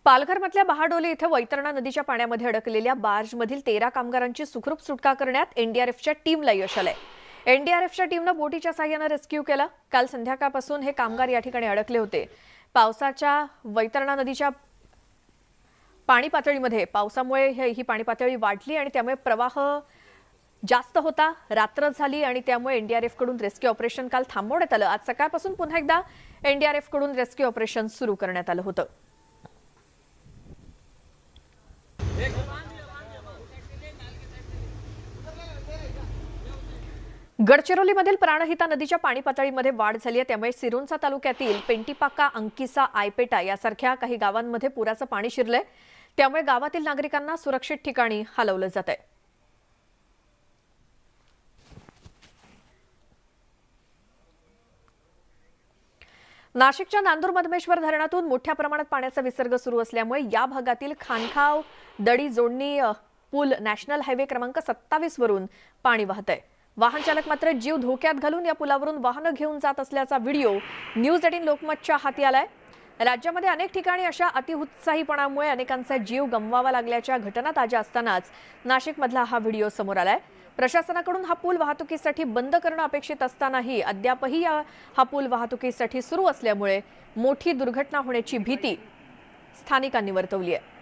पालघरमधल्या बहाडोली इथे वैतरणा नदीच्या पाण्यामध्ये अडकलेल्या बार्जमधील 13 कामगारांची सुखरूप सुटका करण्यात एनडीआरएफच्या टीमला यश आलंय। एनडीआरएफच्या टीमने बोटीच्या साहाय्याने रेस्क्यू केलं। काल संध्याकाळपासून हे कामगार या ठिकाणी अडकले होते। पावसाच्या वैतरणा नदीच्या पाणी पातळीमध्ये पावसामुळे ही पाणी पातळी वाढली आणि त्यामुळे प्रवाह जास्त होता। रात्र झाली आणि त्यामुळे एनडीआरएफ कडून रेस्क्यू ऑपरेशन काल थांबवण्यात आलं। आज सकाळपासून पुन्हा एकदा एनडीआरएफ कडून रेस्क्यू ऑपरेशन सुरू करण्यात आलं होतं। गडचिरोलीमधील प्राणहिता नदीच्या पाणी पातळीमध्ये वाढ झाली आहे। त्यामुळे सिरोंचा तालुक्यातील पेंटीपाका, अंकिसा, आयपेटा यासारख्या काही गावांमध्ये पुराचं पाणी शिरलंय। त्यामुळे गावातील नागरिकांना सुरक्षित ठिकाणी हलवलं जात आहे। नाशिकच्या नांदूर मधमेश्वर धरणातून मोठ्या प्रमाणात पाण्याचा विसर्ग सुरू असल्यामुळे या भागातील खानखाव दडी जोडणी पूल नॅशनल हायवे क्रमांक 27 वरून पाणी वाहतंय। वाहन चालक मात्र जीव धोक्यात घालून या पुलावरून वाहनं घेऊन जात असल्याचा व्हिडिओ न्यूज 18 लोकमतच्या हाती आलाय। राज्यामध्ये अनेक ठिकाणी अशा अतिउत्साहीपणामुळे अनेकांचा जीव गमवावा लागल्याच्या घटना ताज्या असतानाच नाशिकमधला हा व्हिडिओ समोर आलाय। प्रशासनाकडून हा पूल वाहतुकीसाठी बंद करणं अपेक्षित असतानाही अद्यापही हा पूल वाहतुकीसाठी सुरू असल्यामुळे मोठी दुर्घटना होण्याची भीती स्थानिकांनी वर्तवली आहे।